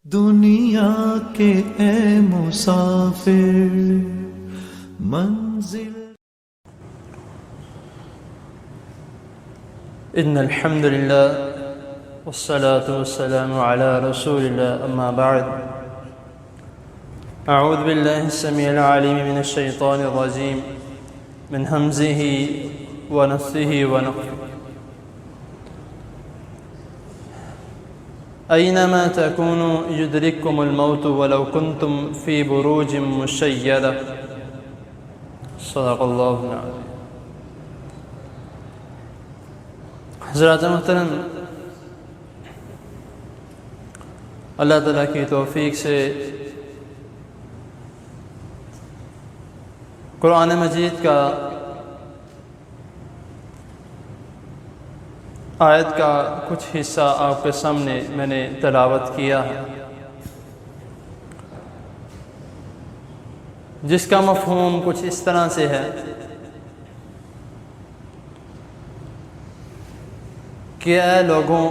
دنیا کے اے مسافر منزل ان الحمد لله والصلاة والسلام على رسول الله اما بعد اعوذ بالله السميع العليم من الشيطان الرجيم من همزه ونفثه ونفثه أينما تكونوا يدرككم الموت ولو كنتم في بروج مشيدة صدق الله العظيم۔ حضرات محترم، اللہ تعالیٰ کی توفیق سے قرآن مجید کا آیت کا کچھ حصہ آپ کے سامنے میں نے تلاوت کیا ہے، جس کا مفہوم کچھ اس طرح سے ہے کہ اے لوگوں،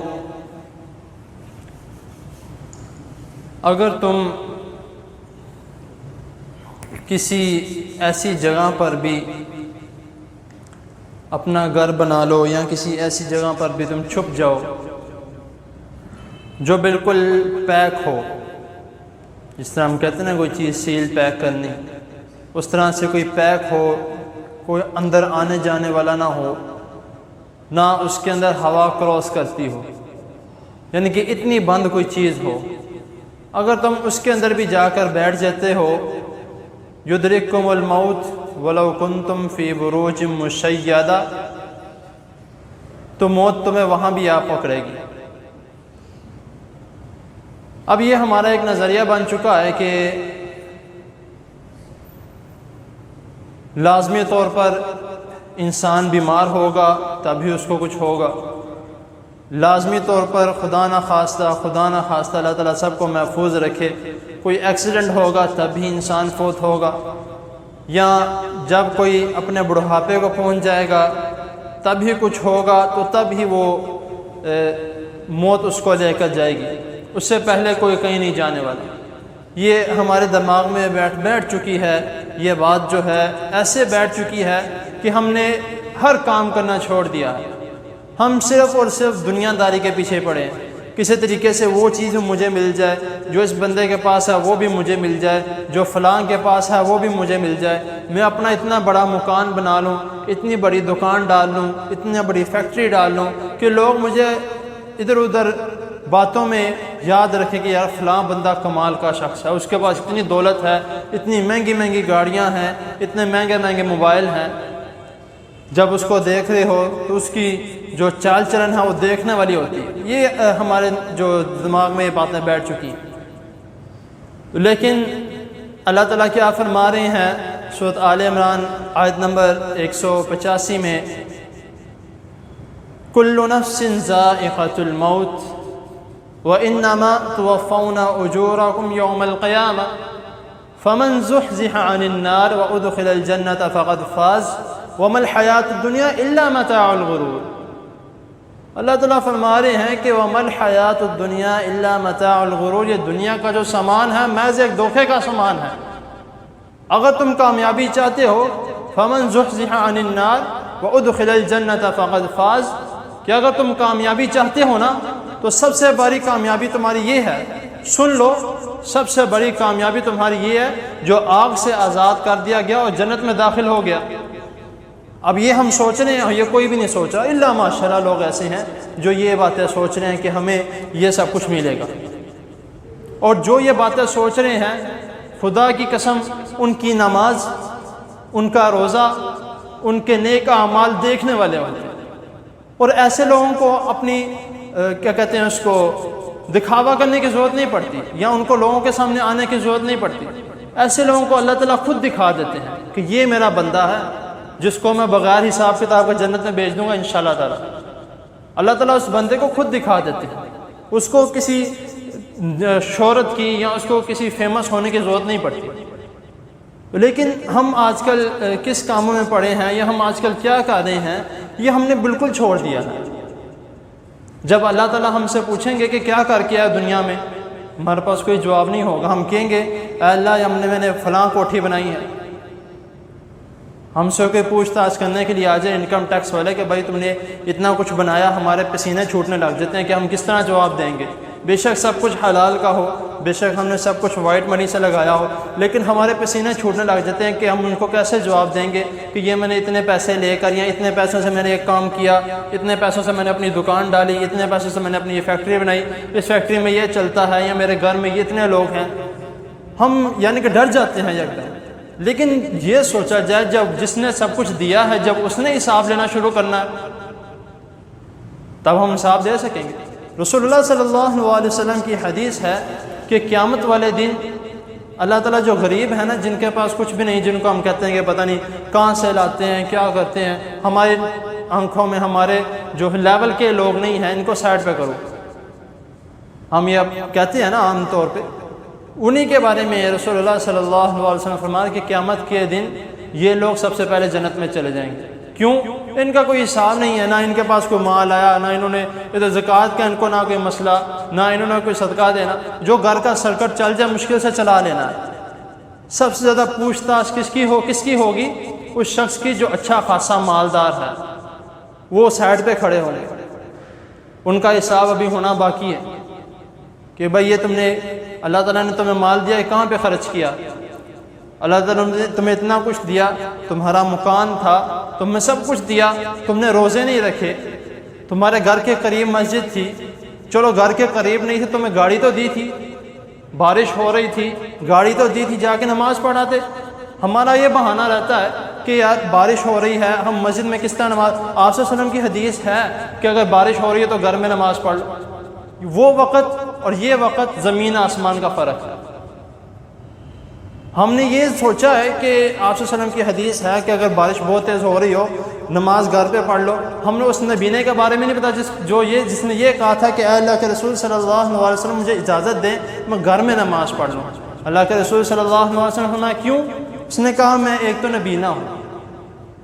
اگر تم کسی ایسی جگہ پر بھی اپنا گھر بنا لو یا کسی ایسی جگہ پر بھی تم چھپ جاؤ جو بالکل پیک ہو، جس طرح ہم کہتے ہیں نا کوئی چیز سیل پیک کرنی، اس طرح سے کوئی پیک ہو، کوئی اندر آنے جانے والا نہ ہو، نہ اس کے اندر ہوا کراس کرتی ہو، یعنی کہ اتنی بند کوئی چیز ہو، اگر تم اس کے اندر بھی جا کر بیٹھ جاتے ہو، یدرککم الموت ولو کنتم فی بروج مشیدہ، تو موت تمہیں وہاں بھی آ پکڑے گی۔ اب یہ ہمارا ایک نظریہ بن چکا ہے کہ لازمی طور پر انسان بیمار ہوگا تبھی اس کو کچھ ہوگا، لازمی طور پر خدا نہ خواستہ اللہ تعالیٰ سب کو محفوظ رکھے، کوئی ایکسیڈنٹ ہوگا تب ہی انسان فوت ہوگا، یا جب کوئی اپنے بڑھاپے کو پہنچ جائے گا تب ہی کچھ ہوگا، تو تب ہی وہ موت اس کو لے کر جائے گی، اس سے پہلے کوئی کہیں نہیں جانے والا۔ یہ ہمارے دماغ میں بیٹھ چکی ہے، یہ بات جو ہے ایسے بیٹھ چکی ہے کہ ہم نے ہر کام کرنا چھوڑ دیا ہے، ہم صرف اور صرف دنیا داری کے پیچھے پڑے ہیں، کسی طریقے سے وہ چیز مجھے مل جائے، جو اس بندے کے پاس ہے وہ بھی مجھے مل جائے، جو فلاں کے پاس ہے وہ بھی مجھے مل جائے، میں اپنا اتنا بڑا مکان بنا لوں، اتنی بڑی دکان ڈال لوں، اتنی بڑی فیکٹری ڈال لوں کہ لوگ مجھے ادھر ادھر باتوں میں یاد رکھیں کہ یار فلاں بندہ کمال کا شخص ہے، اس کے پاس اتنی دولت ہے، اتنی مہنگی مہنگی گاڑیاں ہیں، اتنے مہنگے مہنگے موبائل ہیں۔ جب اس کو دیکھ رہے ہو تو اس کی جو چال چلن ہے وہ دیکھنے والی ہوتی ہے۔ یہ ہمارے جو دماغ میں یہ باتیں بیٹھ چکی ہیں، لیکن اللہ تعالیٰ کیا فرما رہے ہیں سورۃ آل عمران آیت نمبر 185 میں، کل نفس ذائقۃ الموت وانما توفون اجورکم یوم القیامہ فمن زحزح عن النار وادخل الجنۃ فقد فاز وما الحیاۃ الدنیا الا متاع الغرور۔ اللہ تعالیٰ فرما رہے ہیں کہ وما الحیاۃ الدنیا الا متاع الغرور، یہ دنیا کا جو سامان ہے محض ایک دھوکے کا سامان ہے۔ اگر تم کامیابی چاہتے ہو، فمن زحزح عن النار وادخل الجنۃ فقد فاز، کہ اگر تم کامیابی چاہتے ہو نا تو سب سے بڑی کامیابی تمہاری یہ ہے، سن لو، سب سے بڑی کامیابی تمہاری یہ ہے جو آگ سے آزاد کر دیا گیا اور جنت میں داخل ہو گیا۔ اب یہ ہم سوچ رہے ہیں، یہ کوئی بھی نہیں سوچ رہا، الا ماشاءاللہ لوگ ایسے ہیں جو یہ باتیں سوچ رہے ہیں کہ ہمیں یہ سب کچھ ملے گا، اور جو یہ باتیں سوچ رہے ہیں خدا کی قسم ان کی نماز، ان کا روزہ، ان کے نیک اعمال دیکھنے والے ہوتے ہیں، اور ایسے لوگوں کو اپنی کیا کہتے ہیں اس کو دکھاوا کرنے کی ضرورت نہیں پڑتی، یا ان کو لوگوں کے سامنے آنے کی ضرورت نہیں پڑتی، ایسے لوگوں کو اللہ تعالیٰ خود دکھا دیتے ہیں کہ یہ میرا بندہ ہے جس کو میں بغیر حساب کتاب کے جنت میں بھیج دوں گا انشاءاللہ تعالیٰ۔ اللہ تعالیٰ اس بندے کو خود دکھا دیتے ہیں، اس کو کسی شہرت کی یا اس کو کسی فیمس ہونے کی ضرورت نہیں پڑتی۔ لیکن ہم آج کل کس کاموں میں پڑے ہیں یا ہم آج کل کیا کر رہے ہیں، یہ ہم نے بالکل چھوڑ دیا ہے۔ جب اللہ تعالیٰ ہم سے پوچھیں گے کہ کیا کر کے آیا دنیا میں، ہمارے پاس کوئی جواب نہیں ہوگا. ہم کہیں گے اے اللہ میں نے فلاں کوٹھی بنائی ہے. ہم سے کوئی پوچھ تاچھ کرنے کے لیے آ جائے انکم ٹیکس والے کہ بھائی تم نے اتنا کچھ بنایا, ہمارے پسینے چھوٹنے لگ جاتے ہیں کہ ہم کس طرح جواب دیں گے. بے شک سب کچھ حلال کا ہو, بے شک ہم نے سب کچھ وائٹ منی سے لگایا ہو, لیکن ہمارے پسینے چھوٹنے لگ جاتے ہیں کہ ہم ان کو کیسے جواب دیں گے کہ یہ میں نے اتنے پیسے لے کر, یا اتنے پیسوں سے میں نے ایک کام کیا, اتنے پیسوں سے میں نے اپنی دکان ڈالی, اتنے پیسوں سے میں نے اپنی یہ فیکٹری بنائی, اس فیکٹری میں یہ چلتا ہے, یا میرے گھر میں یہ اتنے لوگ ہیں. ہم یعنی کہ ڈر جاتے ہیں یکدم. لیکن یہ سوچا جائے جب جس نے سب کچھ دیا ہے, جب اس نے حساب لینا شروع کرنا ہے تب ہم حساب دے سکیں گے. رسول اللہ صلی اللہ علیہ وسلم کی حدیث ہے کہ قیامت والے دن اللہ تعالیٰ جو غریب ہیں نا, جن کے پاس کچھ بھی نہیں, جن کو ہم کہتے ہیں کہ پتہ نہیں کہاں سے لاتے ہیں, کیا کرتے ہیں, ہماری آنکھوں میں ہمارے جو لیول کے لوگ نہیں ہیں ان کو سائڈ پہ کرو, ہم یہ اب کہتے ہیں نا عام طور پہ, انہی کے بارے میں رسول اللہ صلی اللہ علیہ وسلم فرمایا کہ قیامت کے دن یہ لوگ سب سے پہلے جنت میں چلے جائیں گے. کیوں؟ ان کا کوئی حساب نہیں ہے, نہ ان کے پاس کوئی مال آیا, نہ انہوں نے ادھر زکوٰۃ کا ان کو نہ کوئی مسئلہ, نہ انہوں نے کوئی صدقہ دینا. جو گھر کا سرکٹ چل جائے مشکل سے چلا لینا ہے. سب سے زیادہ پوچھ تاچھ کس کی ہوگی؟ اس شخص کی جو اچھا خاصا مالدار ہے, وہ سائڈ پہ کھڑے ہوں گے. ان کا حساب ابھی ہونا باقی ہے کہ بھائی یہ تم نے, اللہ تعالیٰ نے تمہیں مال دیا, کہاں پہ خرچ کیا؟ اللہ تعالیٰ نے تمہیں اتنا کچھ دیا, تمہارا مکان تھا, تمہیں سب کچھ دیا, تم نے روزے نہیں رکھے, تمہارے گھر کے قریب مسجد تھی, چلو گھر کے قریب نہیں تھی, تمہیں گاڑی تو دی تھی, بارش ہو رہی تھی, گاڑی تو دی تھی, جا کے نماز پڑھاتے. ہمارا یہ بہانہ رہتا ہے کہ یار بارش ہو رہی ہے, ہم مسجد میں کس طرح نماز, آپ صلی اللہ علیہ وسلم کی حدیث ہے کہ اگر بارش ہو رہی ہے تو گھر میں نماز پڑھ لو. وہ وقت اور یہ وقت زمین آسمان کا فرق ہے. ہم نے یہ سوچا ہے کہ آپ صلی اللہ علیہ وسلم کی حدیث ہے کہ اگر بارش بہت تیز ہو رہی ہو نماز گھر پہ پڑھ لو. ہم نے اس نبینے کے بارے میں نہیں پتا جس نے یہ کہا تھا کہ اے اللہ کے رسول صلی اللہ علیہ وسلم مجھے اجازت دیں میں گھر میں نماز پڑھ لوں. اللہ کے رسول صلی اللہ علیہ وسلم فرمایا کیوں؟ اس نے کہا میں ایک تو نبینا ہوں,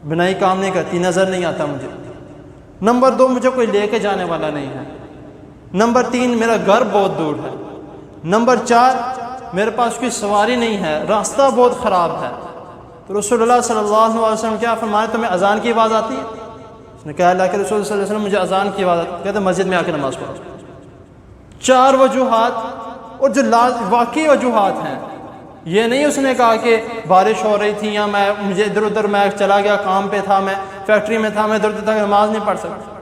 بنائی کام نہیں کرتی, نظر نہیں آتا مجھے. نمبر 2 مجھے کوئی لے کے جانے والا نہیں ہے. نمبر 3 میرا گھر بہت دور ہے. نمبر 4 میرے پاس کوئی سواری نہیں ہے, راستہ بہت خراب ہے. تو رسول اللہ صلی اللہ علیہ وسلم کیا فرمایا, تمہیں اذان کی آواز آتی ہے؟ اس نے کہا اللہ کے رسول صلی اللہ علیہ وسلم مجھے اذان کی آواز آتی ہے. کہتے مسجد میں آ کے نماز پڑھو. 4 وجوہات, اور جو واقعی وجوہات ہیں. یہ نہیں اس نے کہا کہ بارش ہو رہی تھی, یا مجھے ادھر ادھر میں چلا گیا, کام پہ تھا, میں فیکٹری میں تھا, میں ادھر ادھر تک نماز نہیں پڑھ سکتا.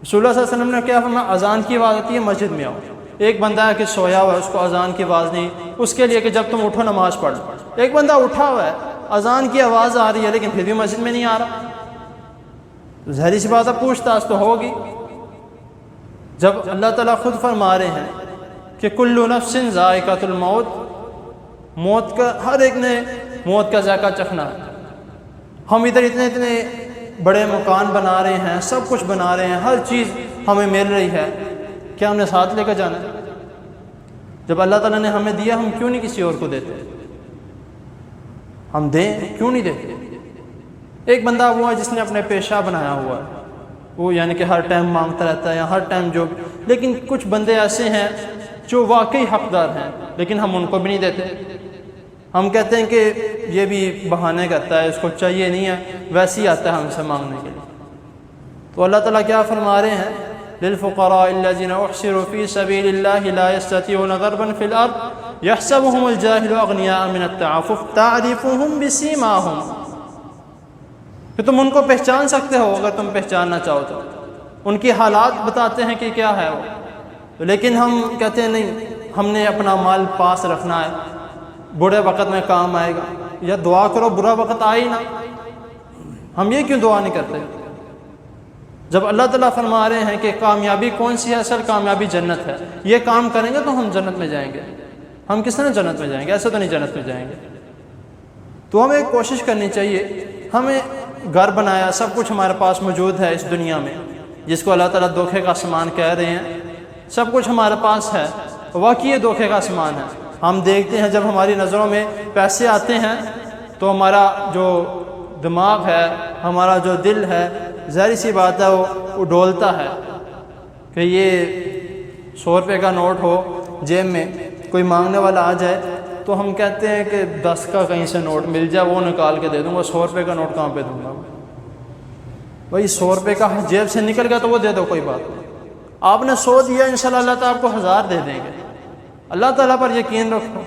رسول اللہ صلی اللہ علیہ وسلم نے کیا فرمایا, اذان کی آواز آتی ہے مسجد میں آؤ. ایک بندہ ہے کہ سویا ہوا ہے, اس کو اذان کی آواز نہیں, اس کے لیے کہ جب تم اٹھو نماز پڑھ لو. ایک بندہ اٹھا ہوا ہے, اذان کی آواز آ رہی ہے لیکن پھر بھی مسجد میں نہیں آ رہا. ظاہری سی بات ہے پوچھ تاچھ تو ہوگی. جب اللہ تعالیٰ خود فرما رہے ہیں کہ کل نفس ذائقۃ الموت, موت کا ہر ایک نے موت کا ذائقہ چکھنا ہے. ہم ادھر اتنے بڑے مکان بنا رہے ہیں, سب کچھ بنا رہے ہیں, ہر چیز ہمیں مل رہی ہے, کیا ہم نے ساتھ لے کر جانا ہے؟ جب اللہ تعالیٰ نے ہمیں دیا ہم کیوں نہیں کسی اور کو دیتے؟ ہم دیں, کیوں نہیں دیتے؟ ایک بندہ وہ ہے جس نے اپنے پیشہ بنایا ہوا ہے, وہ یعنی کہ ہر ٹائم مانگتا رہتا ہے, یا ہر ٹائم جو, لیکن کچھ بندے ایسے ہیں جو واقعی حقدار ہیں لیکن ہم ان کو بھی نہیں دیتے. ہم کہتے ہیں کہ یہ بھی بہانے کرتا ہے, اس کو چاہیے نہیں ہے, ویسے ہی آتا ہے ہم سے مانگنے کے لیے. تو اللہ تعالیٰ کیا فرما رہے ہیں, للفقراء الذين احصروا في سبيل الله لا يستطيعون ضربا في الارض يحسبهم الجاهل اغنياء من التعفف تعرفهم بسيماهم. کہ تم ان کو پہچان سکتے ہو اگر تم پہچاننا چاہو تو, ان کی حالات بتاتے ہیں کہ کیا ہے وہ. لیکن ہم کہتے ہیں نہیں, ہم نے اپنا مال پاس رکھنا ہے, بڑے وقت میں کام آئے گا, یا دعا کرو برا وقت آئے ہی نہ. ہم یہ کیوں دعا نہیں کرتے جب اللہ تعالیٰ فرما رہے ہیں کہ کامیابی کون سی ہے؟ اصل کامیابی جنت ہے. یہ کام کریں گے تو ہم جنت میں جائیں گے. ہم کس طرح جنت میں جائیں گے؟ ایسے تو نہیں جنت میں جائیں گے. تو ہمیں کوشش کرنی چاہیے, ہمیں گھر بنایا, سب کچھ ہمارے پاس موجود ہے اس دنیا میں, جس کو اللہ تعالیٰ دھوکے کا سامان کہہ رہے ہیں, سب کچھ ہمارے پاس ہے, واقعی دھوکے کا سامان ہے. ہم دیکھتے ہیں جب ہماری نظروں میں پیسے آتے ہیں تو ہمارا جو دماغ ہے, ہمارا جو دل ہے, ظاہری سی بات ہے وہ ڈولتا ہے کہ یہ 100 روپے کا نوٹ ہو جیب میں کوئی مانگنے والا آ جائے تو ہم کہتے ہیں کہ 10 کا کہیں سے نوٹ مل جائے وہ نکال کے دے دوں گا، 100 روپے کا نوٹ کہاں پہ دوں گا؟ بھائی 100 روپے کا جیب سے نکل گیا تو وہ دے دو، کوئی بات نہیں۔ آپ نے 100 دیا، انشاءاللہ اللہ تعالیٰ آپ کو 1000 دے دیں گے۔ اللہ تعالیٰ پر یقین رکھو۔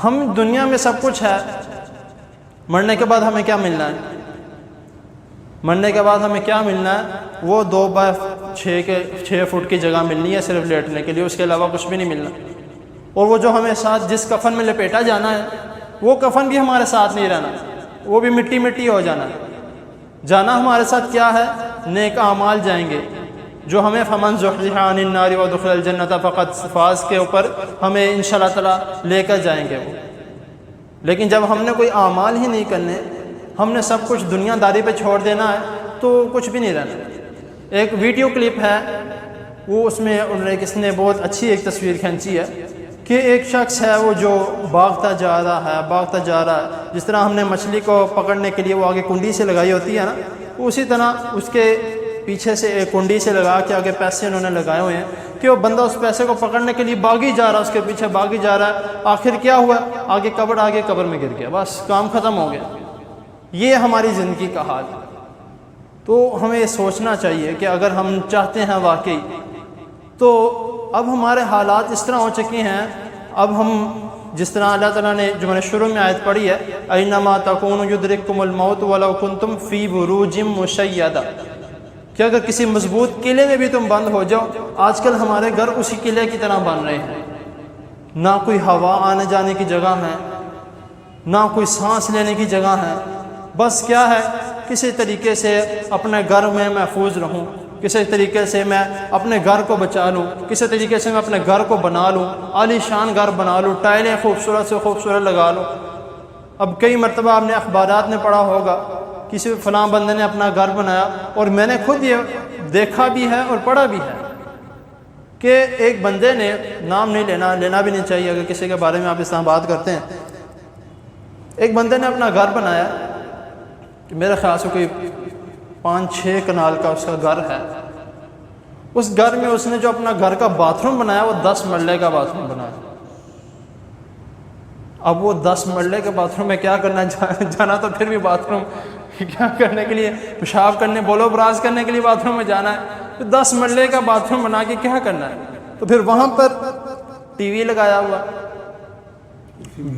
ہم دنیا میں سب کچھ ہے، مرنے کے بعد ہمیں کیا ملنا ہے؟ مرنے کے بعد ہمیں کیا ملنا ہے؟ وہ 2x6 فٹ کی جگہ ملنی ہے صرف لیٹنے کے لیے، اس کے علاوہ کچھ بھی نہیں ملنا۔ اور وہ جو ہمیں ساتھ جس کفن میں لپیٹا جانا ہے وہ کفن بھی ہمارے ساتھ نہیں رہنا، وہ بھی مٹی مٹی ہو جانا ہے۔ جانا ہمارے ساتھ کیا ہے؟ نیک اعمال جائیں گے جو ہمیں فمن زحزح عن النار وادخل الجنۃ فقد فاز کے اوپر ہمیں انشاءاللہ تعالیٰ لے کر جائیں گے وہ۔ لیکن جب ہم نے کوئی اعمال ہی نہیں کرنے، ہم نے سب کچھ دنیا داری پہ چھوڑ دینا ہے تو کچھ بھی نہیں رہنا۔ ایک ویڈیو کلپ ہے، وہ اس میں کس نے بہت اچھی ایک تصویر کھینچی ہے کہ ایک شخص ہے وہ جو بھاگتا جا رہا ہے، جس طرح ہم نے مچھلی کو پکڑنے کے لیے وہ آگے کنڈی سے لگائی ہوتی ہے نا، اسی طرح اس کے پیچھے سے ایک کنڈی سے لگا کے آگے پیسے انہوں نے لگائے ہوئے ہیں کہ وہ بندہ اس پیسے کو پکڑنے کے لیے بھاگی جا رہا ہے، اس کے پیچھے بھاگی جا رہا ہے۔ آخر کیا ہوا؟ آگے قبر میں گر گیا، بس کام ختم ہو گیا۔ یہ ہماری زندگی کا حال ہے۔ تو ہمیں یہ سوچنا چاہیے کہ اگر ہم چاہتے ہیں واقعی، تو اب ہمارے حالات اس طرح ہو چکے ہیں، اب ہم جس طرح اللہ تعالیٰ نے جو میں نے شروع میں آیت پڑھی ہے، اینما تکونوا یدرککم الموت ولو کنتم فی بروج مشیدہ، کہ اگر کسی مضبوط قلعے میں بھی تم بند ہو جاؤ، آج کل ہمارے گھر اسی قلعے کی طرح بن رہے ہیں، نہ کوئی ہوا آنے جانے کی جگہ ہے، نہ کوئی سانس لینے کی جگہ ہے، بس کیا ہے، کسی طریقے سے اپنے گھر میں محفوظ رہوں، کسی طریقے سے میں اپنے گھر کو بچا لوں، کسی طریقے سے میں اپنے گھر کو بنا لوں، عالی شان گھر بنا لوں، ٹائلیں خوبصورت سے خوبصورت لگا لوں۔ اب کئی مرتبہ آپ نے اخبارات میں پڑھا ہوگا، کسی فلاں بندے نے اپنا گھر بنایا، اور میں نے خود یہ دیکھا بھی ہے اور پڑھا بھی ہے کہ ایک بندے نے، نام نہیں لینا بھی نہیں چاہیے اگر کسی کے بارے میں آپ اس طرح بات کرتے ہیں، ایک بندے نے اپنا گھر بنایا، میرے خیال سے کوئی 5-6 کنال کا اس کا گھر ہے۔ اس گھر میں اس نے جو اپنا گھر کا باتھ روم بنایا وہ 10 مرلے کا باتھ روم بنایا۔ اب وہ 10 مرلے کے باتھ روم میں کیا کرنا، جانا تو پھر بھی باتھ روم کیا کرنے کے لیے، پیشاب کرنے، بولو براز کرنے کے لیے باتھ روم میں جانا ہے، 10 مرلے کا باتھ روم بنا کے کیا کرنا ہے؟ تو پھر وہاں پر ٹی وی لگایا ہوا،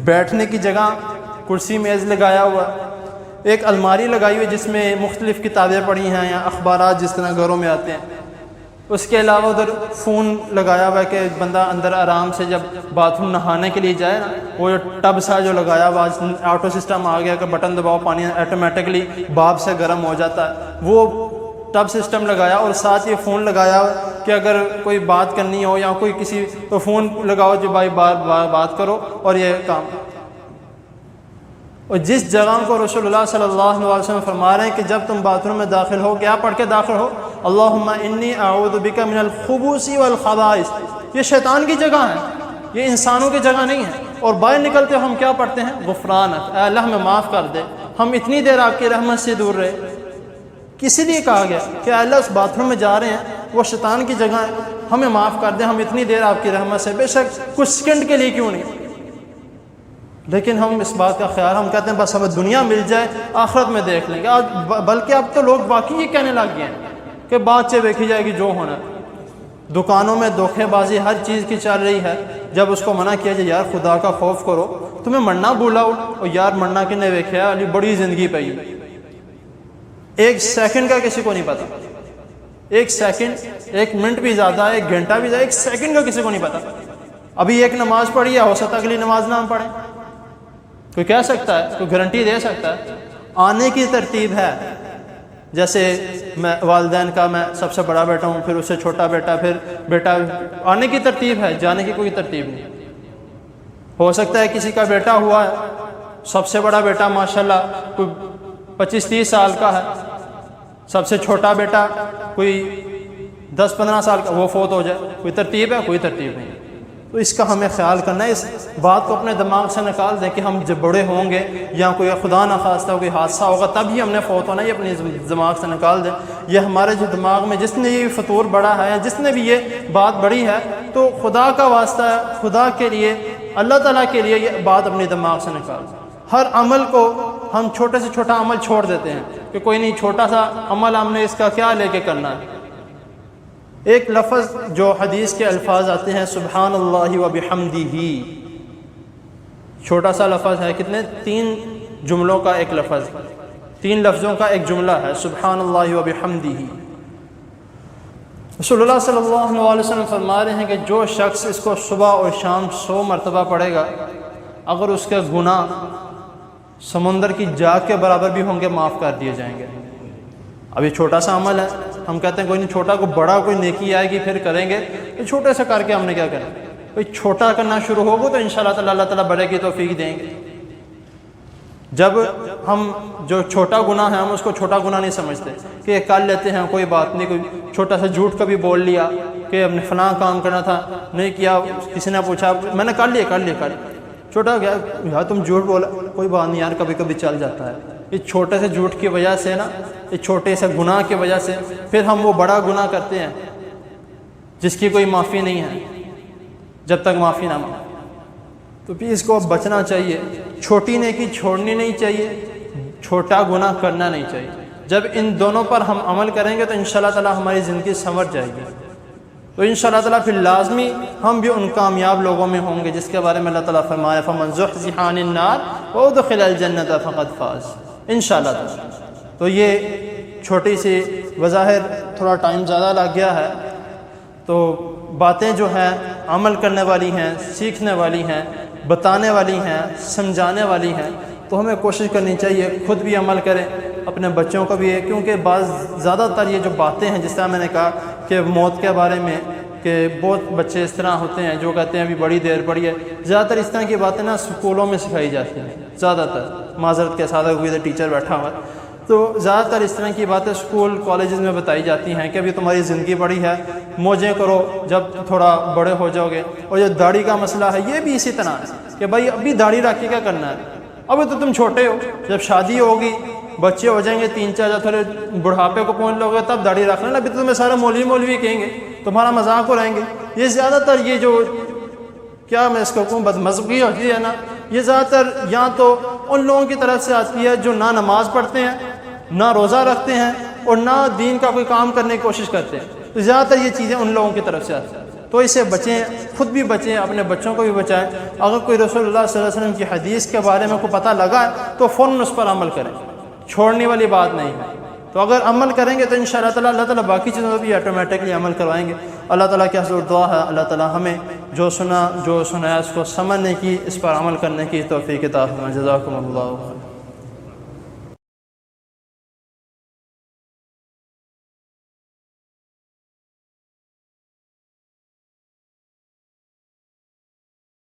بیٹھنے کی جگہ کرسی میز لگایا ہوا، ایک الماری لگائی ہوئی جس میں مختلف کتابیں پڑھی ہیں یا اخبارات جس طرح گھروں میں آتے ہیں، اس کے علاوہ ادھر فون لگایا ہوا ہے کہ بندہ اندر آرام سے جب باتھ روم نہانے کے لیے جائے نا، وہ جو ٹب سا جو لگایا ہوا، آٹو سسٹم آ گیا کہ بٹن دباؤ پانی آٹومیٹکلی بھاپ سے گرم ہو جاتا ہے، وہ ٹب سسٹم لگایا، اور ساتھ یہ فون لگایا کہ اگر کوئی بات کرنی ہو یا کوئی کسی تو فون لگاؤ جو بھائی بات کرو، اور یہ کام۔ اور جس جگہ کو رسول اللہ صلی اللہ علیہ وسلم فرما رہے ہیں کہ جب تم باتھ روم میں داخل ہو، کیا پڑھ کے داخل ہو؟ اللہم انی اعوذ بک من الخبث والخبائث۔ یہ شیطان کی جگہ ہے، یہ انسانوں کی جگہ نہیں ہے۔ اور باہر نکلتے ہم کیا پڑھتے ہیں؟ غفرانک، اے اللہ ہمیں معاف کر دے، ہم اتنی دیر آپ کی رحمت سے دور رہے۔ کسی لیے کہا گیا کہ اے اللہ اس باتھ روم میں جا رہے ہیں، وہ شیطان کی جگہ ہے، ہمیں معاف کر دے، ہم اتنی دیر آپ کی رحمت سے، بے شک کچھ سیکنڈ کے لیے کیوں نہیں۔ لیکن ہم اس بات کا خیال، ہم کہتے ہیں بس ہمیں دنیا مل جائے، آخرت میں دیکھ لیں گے۔ بلکہ اب تو لوگ باقی یہ کہنے لگ گئے ہیں کہ بات سے دیکھی جائے گی جو ہونا ہے۔ دکانوں میں دھوکے بازی ہر چیز کی چل رہی ہے، جب اس کو منع کیا جائے یار خدا کا خوف کرو، تمہیں مرنا بھولا ہو، اور یار مرنا کنے دیکھا علی بڑی زندگی پہ ہی، 1 سیکنڈ کا کسی کو نہیں پتا، 1 سیکنڈ، 1 منٹ بھی زیادہ، 1 گھنٹہ بھی زیادہ، 1 سیکنڈ کا کسی کو نہیں پتا۔ ابھی ایک نماز پڑھی ہے، ہو سکتا ہے اگلی نماز نہ ہم پڑھیں، کوئی کہہ سکتا ہے، کوئی گارنٹی دے سکتا ہے؟ آنے کی ترتیب ہے، جیسے میں والدین کا میں سب سے بڑا بیٹا ہوں، پھر اس سے چھوٹا بیٹا، پھر بیٹا، آنے کی ترتیب ہے، جانے کی کوئی ترتیب نہیں۔ ہو سکتا ہے کسی کا بیٹا ہوا ہے، سب سے بڑا بیٹا ماشاءاللہ کوئی 25-30 سال کا ہے، سب سے چھوٹا بیٹا کوئی 10-15 سال کا، وہ فوت ہو جائے، کوئی ترتیب ہے؟ کوئی ترتیب نہیں۔ تو اس کا ہمیں خیال کرنا ہے، اس بات کو اپنے دماغ سے نکال دیں کہ ہم جب بڑے ہوں گے یا کوئی خدا نخواستہ کوئی حادثہ ہوگا تب ہی ہم نے فوت ہونا، یہ اپنے دماغ سے نکال دیں۔ یہ ہمارے جو دماغ میں جس نے یہ فطور بڑھا ہے، جس نے بھی یہ بات بڑھی ہے، تو خدا کا واسطہ ہے، خدا کے لیے، اللہ تعالیٰ کے لیے یہ بات اپنے دماغ سے نکال. ہر عمل کو ہم چھوٹے سے چھوٹا عمل چھوڑ دیتے ہیں کہ کوئی نہیں، چھوٹا سا عمل ہم نے اس کا کیا لے کے کرنا ہے. ایک لفظ جو حدیث کے الفاظ آتے ہیں سبحان اللہ و بحمدہ، چھوٹا سا لفظ ہے، کتنے؟ 3 جملوں کا ایک لفظ، 3 لفظوں کا ایک جملہ ہے، سبحان اللہ و بحمدہ. رسول اللہ صلی اللہ علیہ وسلم فرما رہے ہیں کہ جو شخص اس کو صبح اور شام 100 مرتبہ پڑھے گا، اگر اس کے گناہ سمندر کی جاگ کے برابر بھی ہوں گے معاف کر دیے جائیں گے. اب یہ چھوٹا سا عمل ہے، ہم کہتے ہیں کوئی نہیں، چھوٹا کو بڑا کوئی نیکی آئے گی پھر کریں گے، تو چھوٹے سے کر کے ہم نے کیا کرنا. کوئی چھوٹا کرنا شروع ہوگا تو انشاءاللہ تعالیٰ اللہ تعالیٰ بڑے کی توفیق دیں گے. جب ہم جو چھوٹا گناہ ہے ہم اس کو چھوٹا گناہ نہیں سمجھتے کہ یہ کر لیتے ہیں، کوئی بات نہیں، کوئی چھوٹا سا جھوٹ کا بھی بول لیا کہ ہم نے فلاں کام کرنا تھا نہیں کیا، کسی نے پوچھا میں نے کر لیا چھوٹا ہو گیا، یار تم جھوٹ بولا، کوئی بات نہیں یار، کبھی کبھی چل جاتا ہے. یہ چھوٹے سے جھوٹ کی وجہ سے نا، یہ چھوٹے سے گناہ کی وجہ سے پھر ہم وہ بڑا گناہ کرتے ہیں جس کی کوئی معافی نہیں ہے جب تک معافی نہ مانگے. تو پھر اس کو بچنا چاہیے، چھوٹی نیکی چھوڑنی نہیں چاہیے، چھوٹا گناہ کرنا نہیں چاہیے. جب ان دونوں پر ہم عمل کریں گے تو انشاءاللہ تعالیٰ ہماری زندگی سنور جائے گی. تو انشاءاللہ تعالیٰ پھر لازمی ہم بھی ان کامیاب لوگوں میں ہوں گے جس کے بارے میں اللہ تعالیٰ فرمایا فَمَنْ زُحْزِحَ عَنِ النَّارِ وَأُدْخِلَ الْجَنَّةَ فَقَدْ فَازَ. انشاءاللہ تعالیٰ. تو یہ چھوٹی سی بظاہر تھوڑا ٹائم زیادہ لگ گیا ہے، تو باتیں جو ہیں عمل کرنے والی ہیں، سیکھنے والی ہیں، بتانے والی ہیں، سمجھانے والی ہیں. تو ہمیں کوشش کرنی چاہیے خود بھی عمل کریں، اپنے بچوں کو بھی ہے، کیونکہ زیادہ تر یہ جو باتیں ہیں جس طرح میں نے کہا کہ موت کے بارے میں کہ بہت بچے اس طرح ہوتے ہیں جو کہتے ہیں ابھی بڑی دیر پڑی ہے، زیادہ تر اس طرح کی باتیں نا اسکولوں میں سکھائی جاتی ہیں. زیادہ تر معذرت کے ساتھ کوئی ٹیچر بیٹھا ہوا ہے تو زیادہ تر اس طرح کی باتیں اسکول کالجز میں بتائی جاتی ہیں کہ ابھی تمہاری زندگی بڑی ہے، موجیں کرو جب تھوڑا بڑے ہو جاؤ گے. اور جو داڑھی کا مسئلہ ہے یہ بھی اسی طرح ہے کہ بھائی ابھی داڑھی رکھ کے کیا کرنا ہے، ابھی تو تم چھوٹے ہو، جب شادی ہوگی بچے ہو جائیں گے 3-4 جب تھوڑے بڑھاپے کو پہنچ لو گے تب داڑھی رکھ لینا. ابھی تو تمہیں سارے مولوی کہیں گے، تمہارا مذاق اڑائیں گے. یہ زیادہ تر یہ جو کیا میں اس کو کہوں بدمذہبی ہوتی ہے نا، یہ زیادہ تر یا تو ان لوگوں کی طرف سے آتی ہے جو نہ نماز پڑھتے ہیں، نہ روزہ رکھتے ہیں اور نہ دین کا کوئی کام کرنے کی کوشش کرتے ہیں. تو زیادہ تر یہ چیزیں ان لوگوں کی طرف سے آتی ہیں. تو اسے بچیں، خود بھی بچیں، اپنے بچوں کو بھی بچائیں. اگر کوئی رسول اللہ صلی اللہ علیہ وسلم کی حدیث کے بارے میں کوئی پتہ لگا ہے تو فوراً اس پر عمل کریں، چھوڑنے والی بات نہیں ہے. تو اگر عمل کریں گے تو انشاءاللہ تعالیٰ اللہ تعالیٰ باقی چیزوں پر بھی آٹومیٹکلی عمل کروائیں گے. اللہ تعالیٰ کی حضور دعا ہے اللہ تعالیٰ ہمیں جو سنا ہے اس کو سمجھنے کی، اس پر عمل کرنے کی توفیق عطا فرمائے. جزاکم اللہ خیر.